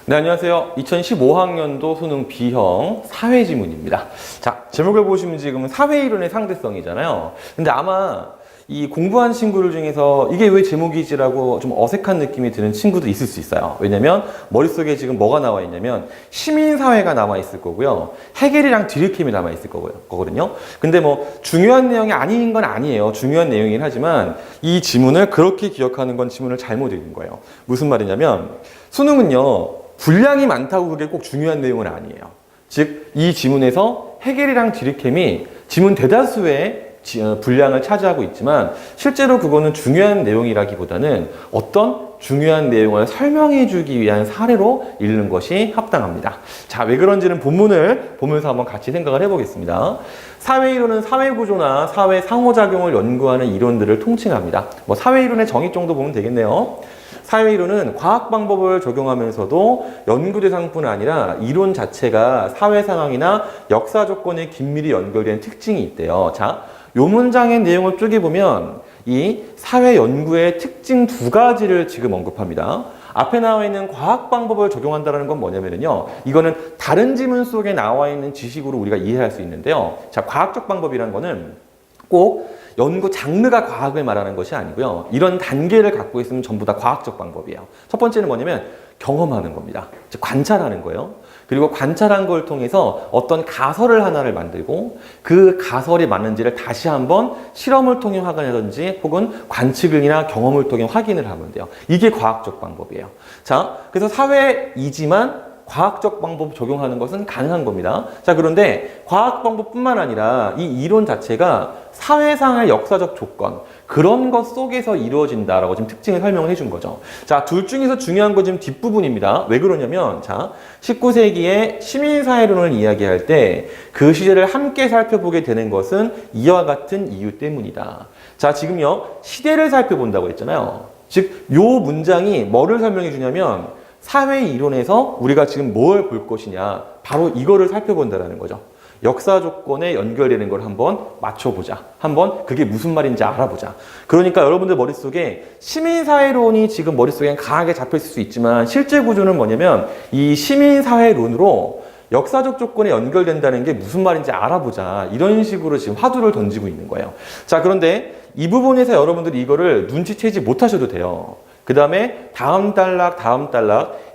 네, 안녕하세요. 2015학년도 수능 B형 사회지문입니다. 자, 제목을 보시면 지금 사회이론의 상대성이잖아요. 근데 아마 이 공부한 친구들 중에서 이게 왜 제목이지라고 좀 어색한 느낌이 드는 친구도 있을 수 있어요. 왜냐면 머릿속에 지금 뭐가 나와 있냐면 시민사회가 남아 있을 거고요. 해겔이랑 디르켐이 남아 있을 거거든요. 근데 뭐 중요한 내용이 아닌 건 아니에요. 중요한 내용이긴 하지만 이 지문을 그렇게 기억하는 건 지문을 잘못 읽은 거예요. 무슨 말이냐면 수능은요. 분량이 많다고 그게 꼭 중요한 내용은 아니에요. 즉, 이 지문에서 해겔이랑 디르켐이 지문 대다수의 분량을 차지하고 있지만 실제로 그거는 중요한 내용이라기보다는 어떤 중요한 내용을 설명해 주기 위한 사례로 읽는 것이 합당합니다. 자, 왜 그런지는 본문을 보면서 한번 같이 생각을 해보겠습니다. 사회이론은 사회구조나 사회 상호작용을 연구하는 이론들을 통칭합니다. 뭐 사회이론의 정의 정도 보면 되겠네요. 사회이론은 과학 방법을 적용하면서도 연구 대상뿐 아니라 이론 자체가 사회 상황이나 역사 조건에 긴밀히 연결된 특징이 있대요. 자, 요 문장의 내용을 쭉 보면 이 사회 연구의 특징 두 가지를 지금 언급합니다. 앞에 나와 있는 과학 방법을 적용한다는 건 뭐냐면요. 이거는 다른 지문 속에 나와 있는 지식으로 우리가 이해할 수 있는데요. 자, 과학적 방법이라는 거는 꼭 연구 장르가 과학을 말하는 것이 아니고요. 이런 단계를 갖고 있으면 전부 다 과학적 방법이에요. 첫 번째는 뭐냐면 경험하는 겁니다. 즉 관찰하는 거예요. 그리고 관찰한 걸 통해서 어떤 가설을 하나를 만들고 그 가설이 맞는지를 다시 한번 실험을 통해 확인하든지 혹은 관측이나 경험을 통해 확인을 하면 돼요. 이게 과학적 방법이에요. 자, 그래서 사회이지만 과학적 방법 적용하는 것은 가능한 겁니다. 자, 그런데 과학 방법뿐만 아니라 이 이론 자체가 사회상의 역사적 조건, 그런 것 속에서 이루어진다라고 지금 특징을 설명을 해준 거죠. 자, 둘 중에서 중요한 건 지금 뒷부분입니다. 왜 그러냐면, 자, 19세기의 시민사회론을 이야기할 때 그 시대를 함께 살펴보게 되는 것은 이와 같은 이유 때문이다. 자, 지금요, 시대를 살펴본다고 했잖아요. 즉, 요 문장이 뭐를 설명해 주냐면, 사회 이론에서 우리가 지금 뭘 볼 것이냐, 바로 이거를 살펴본다는 거죠. 역사 조건에 연결되는 걸 한번 맞춰보자. 한번 그게 무슨 말인지 알아보자. 그러니까 여러분들 머릿속에 시민사회론이 지금 머릿속에 강하게 잡혀있을 수 있지만 실제 구조는 뭐냐면 이 시민사회론으로 역사적 조건에 연결된다는 게 무슨 말인지 알아보자. 이런 식으로 지금 화두를 던지고 있는 거예요. 자, 그런데 이 부분에서 여러분들이 이거를 눈치채지 못하셔도 돼요. 그 다음에 다음 단락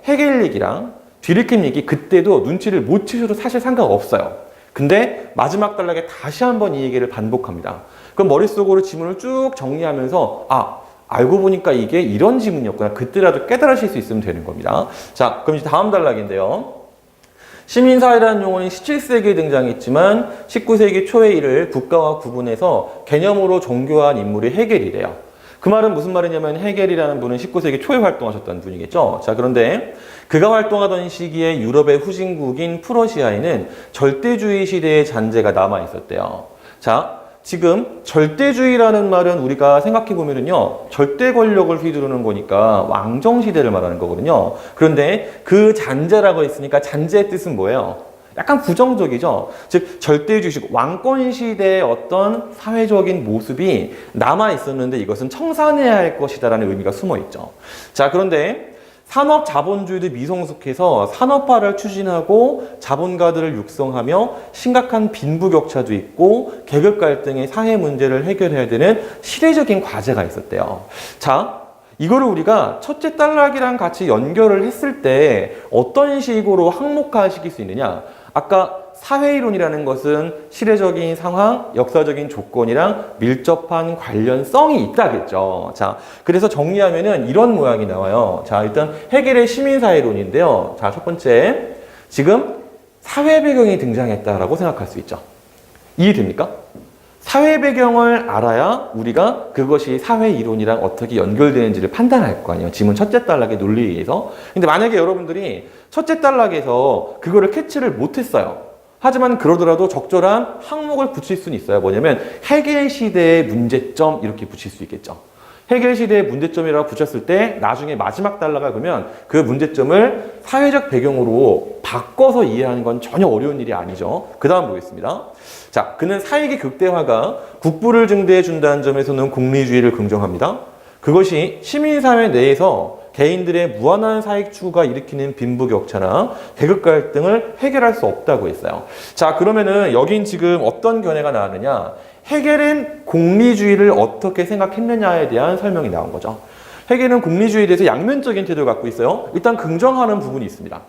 해겔 얘기랑 디르켐 얘기 그때도 눈치를 못 채셔도 사실 상관없어요. 근데 마지막 단락에 다시 한번 이 얘기를 반복합니다. 그럼 머릿속으로 지문을 쭉 정리하면서 알고 보니까 이게 이런 지문이었구나. 그때라도 깨달으실 수 있으면 되는 겁니다. 자, 그럼 이제 다음 단락인데요. 시민사회라는 용어는 17세기에 등장했지만 19세기 초에 이를 국가와 구분해서 개념으로 종교화한 인물이 해겔이래요. 그 말은 무슨 말이냐면 해겔이라는 분은 19세기 초에 활동하셨던 분이겠죠. 자, 그런데 그가 활동하던 시기에 유럽의 후진국인 프러시아에는 절대주의 시대의 잔재가 남아 있었대요. 자, 지금 절대주의라는 말은 우리가 생각해 보면은요, 절대 권력을 휘두르는 거니까 왕정 시대를 말하는 거거든요. 그런데 그 잔재라고 했으니까 잔재의 뜻은 뭐예요? 약간 부정적이죠. 즉 절대주의식 왕권 시대의 어떤 사회적인 모습이 남아 있었는데 이것은 청산해야 할 것이다라는 의미가 숨어 있죠. 자, 그런데 산업 자본주의도 미성숙해서 산업화를 추진하고 자본가들을 육성하며 심각한 빈부격차도 있고 계급 갈등의 사회 문제를 해결해야 되는 시대적인 과제가 있었대요. 자, 이거를 우리가 첫째 단락이랑 같이 연결을 했을 때 어떤 식으로 항목화시킬 수 있느냐? 아까 사회이론이라는 것은 시대적인 상황, 역사적인 조건이랑 밀접한 관련성이 있다겠죠. 자, 그래서 정리하면은 이런 모양이 나와요. 자, 일단 해겔의 시민사회론인데요. 자, 첫 번째, 지금 사회 배경이 등장했다라고 생각할 수 있죠. 이해됩니까? 사회 배경을 알아야 우리가 그것이 사회 이론이랑 어떻게 연결되는지를 판단할 거 아니에요. 지문 첫째 단락의 논리에 의해서. 근데 만약에 여러분들이 첫째 단락에서 그거를 캐치를 못했어요. 하지만 그러더라도 적절한 항목을 붙일 수는 있어요. 뭐냐면 해겔 시대의 문제점 이렇게 붙일 수 있겠죠. 해겔 시대의 문제점이라고 붙였을 때 나중에 마지막 단락을 보면 그 문제점을 사회적 배경으로 바꿔서 이해하는 건 전혀 어려운 일이 아니죠. 그 다음 보겠습니다. 자, 그는 사익의 극대화가 국부를 증대해 준다는 점에서는 공리주의를 긍정합니다. 그것이 시민사회 내에서 개인들의 무한한 사익 추구가 일으키는 빈부격차나 계급 갈등을 해결할 수 없다고 했어요. 자, 그러면은 여긴 지금 어떤 견해가 나왔느냐? 헤겔은 공리주의를 어떻게 생각했느냐에 대한 설명이 나온 거죠. 헤겔은 공리주의에 대해서 양면적인 태도를 갖고 있어요. 일단 긍정하는 부분이 있습니다.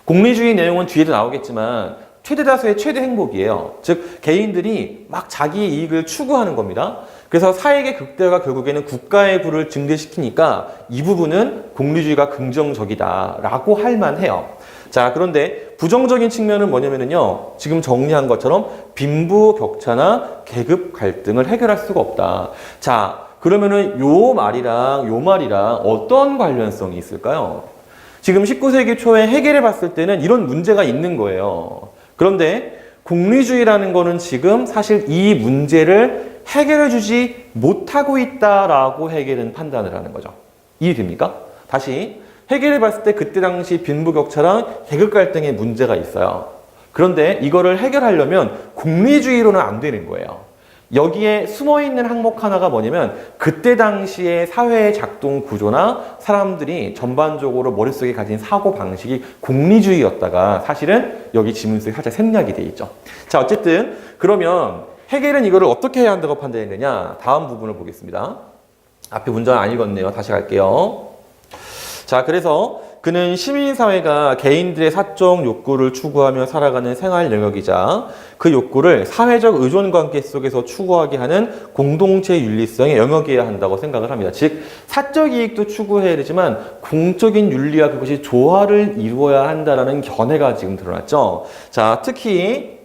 공리주의 내용은 뒤에도 나오겠지만 최대 다수의 최대 행복이에요. 즉 개인들이 막 자기 이익을 추구하는 겁니다. 그래서 사익의 극대화가 결국에는 국가의 부를 증대시키니까 이 부분은 공리주의가 긍정적이다라고 할 만해요. 자, 그런데 부정적인 측면은 뭐냐면요, 지금 정리한 것처럼 빈부격차나 계급 갈등을 해결할 수가 없다. 자, 그러면은 요 말이랑 어떤 관련성이 있을까요? 지금 19세기 초에 헤겔에 봤을 때는 이런 문제가 있는 거예요. 그런데 공리주의라는 거는 지금 사실 이 문제를 해결해 주지 못하고 있다라고 헤겔은 판단을 하는 거죠. 이해됩니까? 다시 헤겔에 봤을 때 그때 당시 빈부격차랑 계급 갈등의 문제가 있어요. 그런데 이거를 해결하려면 공리주의로는 안 되는 거예요. 여기에 숨어있는 항목 하나가 뭐냐면 그때 당시의 사회의 작동 구조나 사람들이 전반적으로 머릿속에 가진 사고방식이 공리주의였다가 사실은 여기 지문 속에 살짝 생략이 돼 있죠. 자, 어쨌든 그러면 헤겔은 이거를 어떻게 해야 한다고 판단했느냐? 다음 부분을 보겠습니다. 앞에 문장 안 읽었네요. 다시 갈게요. 자, 그래서 그는 시민사회가 개인들의 사적 욕구를 추구하며 살아가는 생활 영역이자 그 욕구를 사회적 의존관계 속에서 추구하게 하는 공동체 윤리성의 영역이어야 한다고 생각을 합니다. 즉 사적 이익도 추구해야 되지만 공적인 윤리와 그것이 조화를 이루어야 한다는 견해가 지금 드러났죠. 자, 특히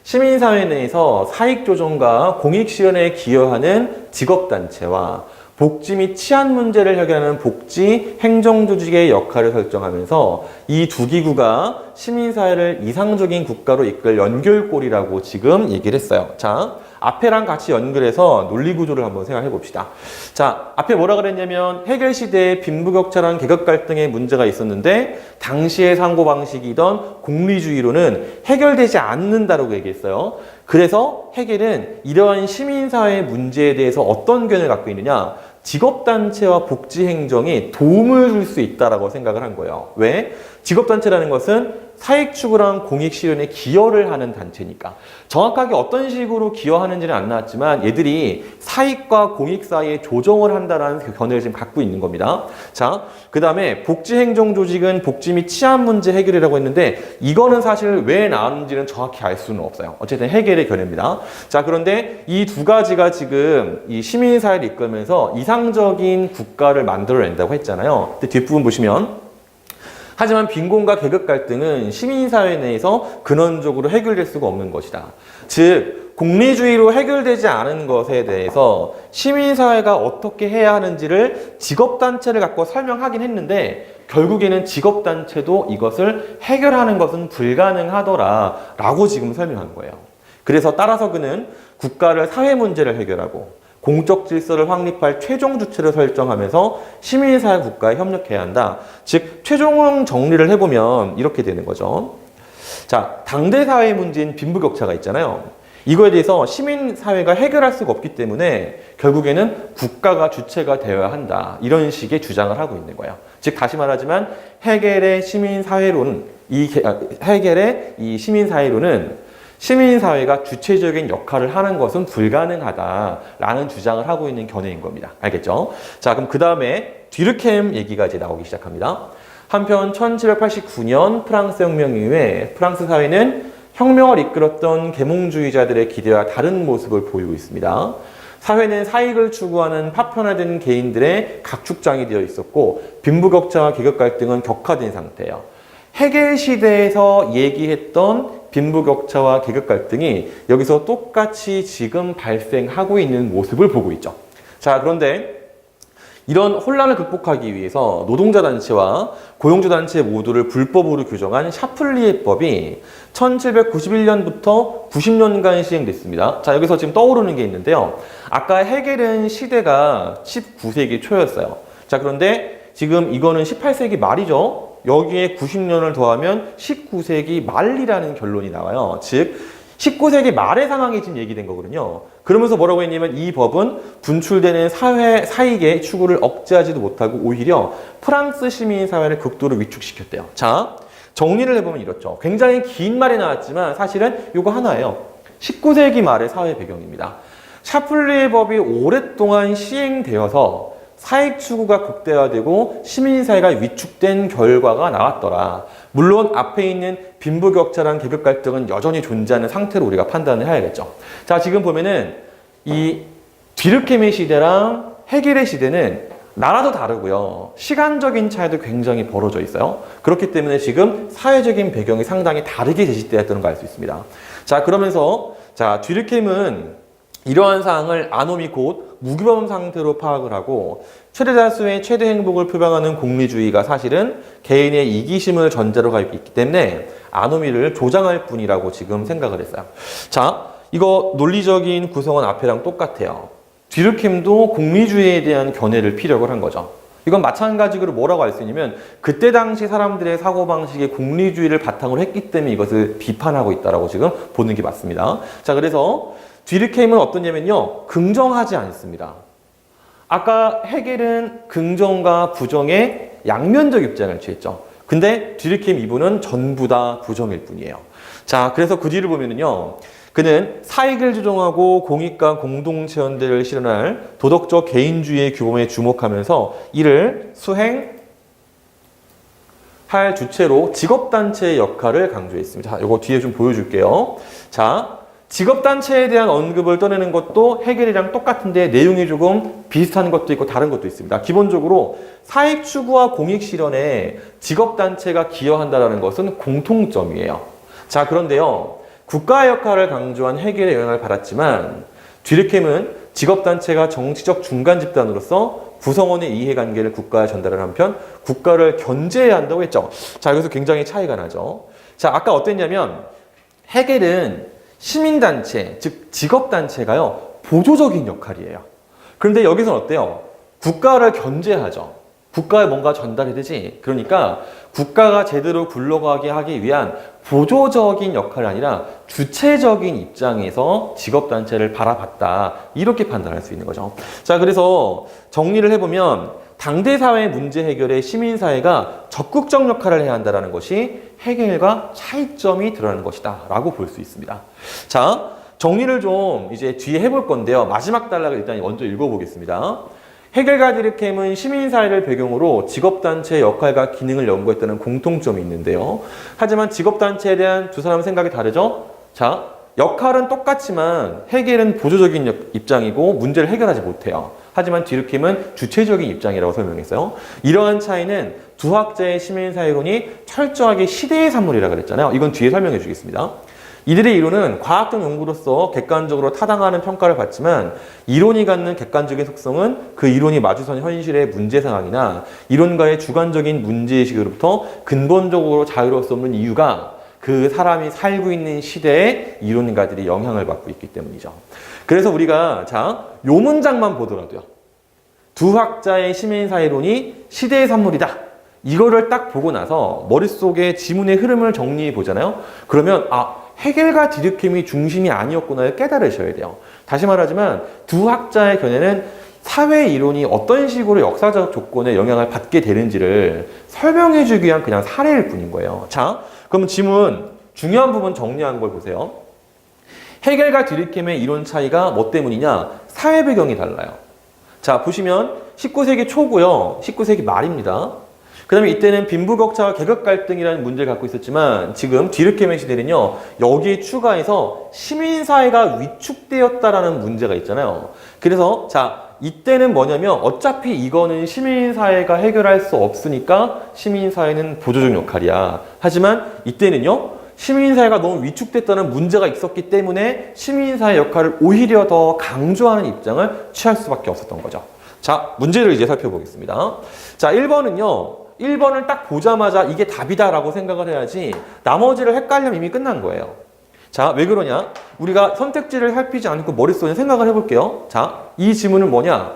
시민사회 내에서 사익조정과 공익실현에 기여하는 직업단체와 복지 및 치안 문제를 해결하는 복지 행정조직의 역할을 설정하면서 이 두 기구가 시민사회를 이상적인 국가로 이끌 연결고리라고 지금 얘기를 했어요. 자, 앞에랑 같이 연결해서 논리구조를 한번 생각해 봅시다. 자, 앞에 뭐라 그랬냐면 헤겔 시대에 빈부격차랑 계급 갈등의 문제가 있었는데 당시의 사고방식이던 공리주의로는 해결되지 않는다라고 얘기했어요. 그래서 헤겔은 이러한 시민사회 문제에 대해서 어떤 견해를 갖고 있느냐? 직업단체와 복지행정이 도움을 줄 수 있다라고 생각을 한 거예요. 왜? 직업단체라는 것은 사익추구랑 공익실현에 기여를 하는 단체니까. 정확하게 어떤 식으로 기여하는지는 안 나왔지만 얘들이 사익과 공익 사이에 조정을 한다는 견해를 지금 갖고 있는 겁니다. 자, 그 다음에 복지행정조직은 복지 및 치안 문제 해결이라고 했는데 이거는 사실 왜 나왔는지는 정확히 알 수는 없어요. 어쨌든 해결의 견해입니다. 자, 그런데 이 두 가지가 지금 이 시민사회를 이끌면서 이상적인 국가를 만들어낸다고 했잖아요. 근데 뒷부분 보시면 하지만 빈곤과 계급 갈등은 시민사회 내에서 근원적으로 해결될 수가 없는 것이다. 즉, 공리주의로 해결되지 않은 것에 대해서 시민사회가 어떻게 해야 하는지를 직업단체를 갖고 설명하긴 했는데 결국에는 직업단체도 이것을 해결하는 것은 불가능하더라라고 지금 설명한 거예요. 그래서 따라서 그는 국가를 사회 문제를 해결하고 공적 질서를 확립할 최종 주체를 설정하면서 시민사회 국가에 협력해야 한다. 즉 최종 정리를 해보면 이렇게 되는 거죠. 자, 당대 사회 문제인 빈부격차가 있잖아요. 이거에 대해서 시민사회가 해결할 수가 없기 때문에 결국에는 국가가 주체가 되어야 한다. 이런 식의 주장을 하고 있는 거예요. 즉 다시 말하지만 헤겔의 시민사회론, 헤겔의 이 시민사회론은 시민사회가 주체적인 역할을 하는 것은 불가능하다라는 주장을 하고 있는 견해인 겁니다. 알겠죠? 자, 그럼 그 다음에 뒤르켐 얘기가 이제 나오기 시작합니다. 한편 1789년 프랑스 혁명 이후에 프랑스 사회는 혁명을 이끌었던 계몽주의자들의 기대와 다른 모습을 보이고 있습니다. 사회는 사익을 추구하는 파편화된 개인들의 각축장이 되어 있었고 빈부격차와 계급 갈등은 격화된 상태예요. 헤겔 시대에서 얘기했던 빈부격차와 계급 갈등이 여기서 똑같이 지금 발생하고 있는 모습을 보고 있죠. 자, 그런데 이런 혼란을 극복하기 위해서 노동자 단체와 고용주 단체 모두를 불법으로 규정한 샤플리에법이 1791년부터 90년간 시행됐습니다. 자, 여기서 지금 떠오르는 게 있는데요. 아까 헤겔은 시대가 19세기 초였어요. 자, 그런데 지금 이거는 18세기 말이죠. 여기에 90년을 더하면 19세기 말이라는 결론이 나와요. 즉 19세기 말의 상황이 지금 얘기된 거거든요. 그러면서 뭐라고 했냐면 이 법은 분출되는 사회 사익의 추구를 억제하지도 못하고 오히려 프랑스 시민 사회를 극도로 위축시켰대요. 자, 정리를 해보면 이렇죠. 굉장히 긴 말이 나왔지만 사실은 이거 하나예요. 19세기 말의 사회 배경입니다. 샤플리의 법이 오랫동안 시행되어서 사익 추구가 극대화되고 시민사회가 위축된 결과가 나왔더라. 물론 앞에 있는 빈부격차랑 계급 갈등은 여전히 존재하는 상태로 우리가 판단을 해야겠죠. 자, 지금 보면은 이 뒤르케미 시대랑 헤겔의 시대는 나라도 다르고요. 시간적인 차이도 굉장히 벌어져 있어요. 그렇기 때문에 지금 사회적인 배경이 상당히 다르게 제시되었다는 걸 알 수 있습니다. 자, 그러면서 자, 뒤르켐은 이러한 사항을 아노미 곧 무규범 상태로 파악을 하고 최대 다수의 최대 행복을 표방하는 공리주의가 사실은 개인의 이기심을 전제로 가지고 있기 때문에 아노미를 조장할 뿐이라고 지금 생각을 했어요. 자, 이거 논리적인 구성은 앞에랑 똑같아요. 뒤르켐도 공리주의에 대한 견해를 피력을 한 거죠. 이건 마찬가지로 뭐라고 할 수 있냐면 그때 당시 사람들의 사고방식이 공리주의를 바탕으로 했기 때문에 이것을 비판하고 있다라고 지금 보는 게 맞습니다. 자, 그래서 뒤르켐은 어떠냐면요, 긍정하지 않습니다. 아까 헤겔은 긍정과 부정의 양면적 입장을 취했죠. 근데 뒤르켐 이분은 전부 다 부정일 뿐이에요. 자, 그래서 그 뒤를 보면은요, 그는 사익을 주종하고 공익과 공동체연대를 실현할 도덕적 개인주의의 규범에 주목하면서 이를 수행할 주체로 직업단체의 역할을 강조했습니다. 자, 이거 뒤에 좀 보여줄게요. 자, 직업단체에 대한 언급을 떠내는 것도 헤겔이랑 똑같은데 내용이 조금 비슷한 것도 있고 다른 것도 있습니다. 기본적으로 사익 추구와 공익 실현에 직업단체가 기여한다는 것은 공통점이에요. 자, 그런데요, 국가의 역할을 강조한 헤겔의 영향을 받았지만 뒤르켐은 직업단체가 정치적 중간 집단으로서 구성원의 이해관계를 국가에 전달을 한편 국가를 견제해야 한다고 했죠. 자, 여기서 굉장히 차이가 나죠. 자, 아까 어땠냐면 헤겔은 시민단체, 즉 직업단체가요, 보조적인 역할이에요. 그런데 여기서는 어때요? 국가를 견제하죠. 국가에 뭔가 전달이 되지. 그러니까 국가가 제대로 굴러가게 하기 위한 보조적인 역할이 아니라 주체적인 입장에서 직업단체를 바라봤다. 이렇게 판단할 수 있는 거죠. 자, 그래서 정리를 해보면 당대 사회 문제 해결에 시민사회가 적극적 역할을 해야 한다는 것이 헤겔과 차이점이 드러나는 것이다 라고 볼 수 있습니다. 자, 정리를 좀 이제 뒤에 해볼 건데요. 마지막 단락을 일단 먼저 읽어보겠습니다. 헤겔과 뒤르켐은 시민사회를 배경으로 직업단체의 역할과 기능을 연구했다는 공통점이 있는데요. 하지만 직업단체에 대한 두 사람의 생각이 다르죠? 자, 역할은 똑같지만 헤겔은 보조적인 입장이고 문제를 해결하지 못해요. 하지만 뒤르켐은 주체적인 입장이라고 설명했어요. 이러한 차이는 두 학자의 시민사회론이 철저하게 시대의 산물이라고 그랬잖아요. 이건 뒤에 설명해 주겠습니다. 이들의 이론은 과학적 연구로서 객관적으로 타당하는 평가를 받지만 이론이 갖는 객관적인 속성은 그 이론이 마주선 현실의 문제 상황이나 이론가의 주관적인 문제의식으로부터 근본적으로 자유로울 수 없는 이유가 그 사람이 살고 있는 시대에 이론가들이 영향을 받고 있기 때문이죠. 그래서 우리가 자, 요 문장만 보더라도요, 두 학자의 시민사회론이 시대의 산물이다, 이거를 딱 보고 나서 머릿속에 지문의 흐름을 정리해 보잖아요. 그러면 헤겔과 뒤르켐이 중심이 아니었구나를 깨달으셔야 돼요. 다시 말하지만 두 학자의 견해는 사회 이론이 어떤 식으로 역사적 조건에 영향을 받게 되는지를 설명해 주기 위한 그냥 사례일 뿐인 거예요. 자, 그럼 지문 중요한 부분 정리한 걸 보세요. 헤겔과 뒤르켐의 이론 차이가 뭐 때문이냐? 사회 배경이 달라요. 자, 보시면 19세기 초고요. 19세기 말입니다. 그 다음에 이때는 빈부격차와 계급 갈등이라는 문제를 갖고 있었지만 지금 뒤르켐의 시대는요, 여기에 추가해서 시민사회가 위축되었다라는 문제가 있잖아요. 그래서 자, 이때는 뭐냐면 어차피 이거는 시민사회가 해결할 수 없으니까 시민사회는 보조적 역할이야. 하지만 이때는요, 시민사회가 너무 위축됐다는 문제가 있었기 때문에 시민사회 역할을 오히려 더 강조하는 입장을 취할 수밖에 없었던 거죠. 자, 문제를 이제 살펴보겠습니다. 자, 1번은요. 1번을 딱 보자마자 이게 답이다라고 생각을 해야지 나머지를 헷갈리면 이미 끝난 거예요. 자, 왜 그러냐? 우리가 선택지를 살피지 않고 머릿속에 생각을 해볼게요. 자, 이 지문은 뭐냐?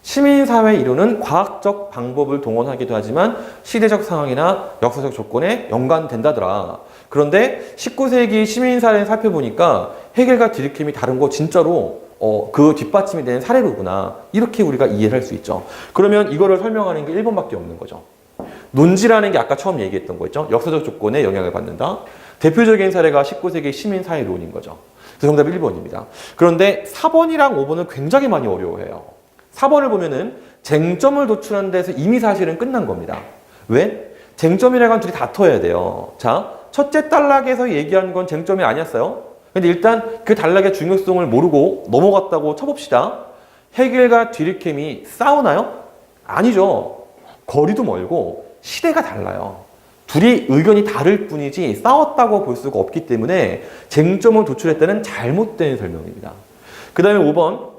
시민사회 이론은 과학적 방법을 동원하기도 하지만 시대적 상황이나 역사적 조건에 연관된다더라. 그런데 19세기 시민사회를 살펴보니까 해겔과 디르켐이 다른 거 진짜로 그 뒷받침이 되는 사례로구나. 이렇게 우리가 이해를 할 수 있죠. 그러면 이거를 설명하는 게 1번밖에 없는 거죠. 논지라는 게 아까 처음 얘기했던 거였죠. 역사적 조건에 영향을 받는다. 대표적인 사례가 19세기 시민사회론인 거죠. 그래서 정답이 1번입니다. 그런데 4번이랑 5번은 굉장히 많이 어려워해요. 4번을 보면은 쟁점을 도출한 데서 이미 사실은 끝난 겁니다. 왜? 쟁점이라고 하면 둘이 다퉈야 돼요. 자, 첫째 단락에서 얘기한 건 쟁점이 아니었어요. 근데 일단 그 단락의 중요성을 모르고 넘어갔다고 쳐봅시다. 해겔과 디르켐이 싸우나요? 아니죠. 거리도 멀고 시대가 달라요. 둘이 의견이 다를 뿐이지 싸웠다고 볼 수가 없기 때문에 쟁점을 도출했다는 잘못된 설명입니다. 그 다음에 5번.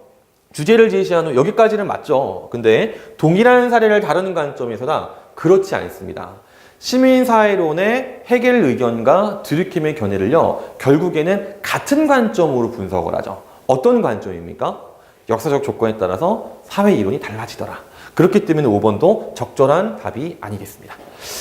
주제를 제시한 후 여기까지는 맞죠. 근데 동일한 사례를 다루는 관점에서다 그렇지 않습니다. 시민사회론의 해겔 의견과 디르켐의 견해를요. 결국에는 같은 관점으로 분석을 하죠. 어떤 관점입니까? 역사적 조건에 따라서 사회 이론이 달라지더라. 그렇기 때문에 5번도 적절한 답이 아니겠습니다.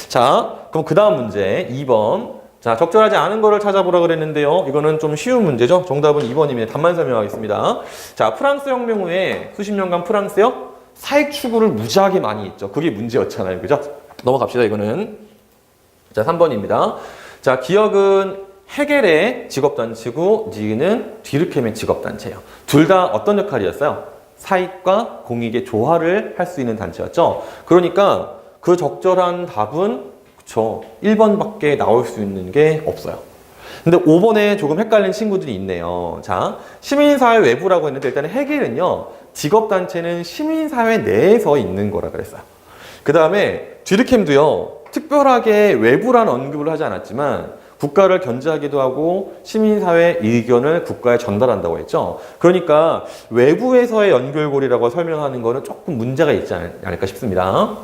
자, 그럼 그 다음 문제 2번. 자, 적절하지 않은 거를 찾아보라 그랬는데요. 이거는 좀 쉬운 문제죠. 정답은 2번입니다. 답만 설명하겠습니다. 자, 프랑스 혁명 후에 수십 년간 프랑스요 사익 추구를 무지하게 많이 했죠. 그게 문제였잖아요. 그죠? 넘어갑시다. 이거는. 자, 3번입니다. 자, 기억은 해겔의 직업단체고 니은 디르켐의 직업단체예요. 둘 다 어떤 역할이었어요? 사익과 공익의 조화를 할 수 있는 단체였죠. 그러니까 그 적절한 답은 그쵸, 1번밖에 나올 수 있는 게 없어요. 근데 5번에 조금 헷갈린 친구들이 있네요. 자, 시민사회 외부라고 했는데 일단 해겔은요, 직업단체는 시민사회 내에서 있는 거라 그랬어요. 그 다음에 디르켐도요, 특별하게 외부란 언급을 하지 않았지만 국가를 견제하기도 하고 시민사회 의견을 국가에 전달한다고 했죠. 그러니까 외부에서의 연결고리라고 설명하는 거는 조금 문제가 있지 않을까 싶습니다.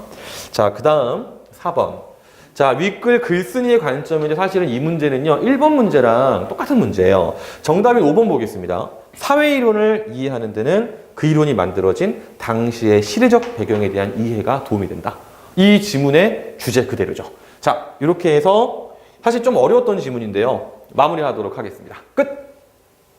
자, 그 다음 4번. 자, 윗글 글쓴이의 관점인데 사실은 이 문제는요, 1번 문제랑 똑같은 문제예요. 정답인 5번 보겠습니다. 사회이론을 이해하는 데는 그 이론이 만들어진 당시의 시대적 배경에 대한 이해가 도움이 된다. 이 지문의 주제 그대로죠. 자, 이렇게 해서 사실 좀 어려웠던 지문인데요. 마무리하도록 하겠습니다. 끝!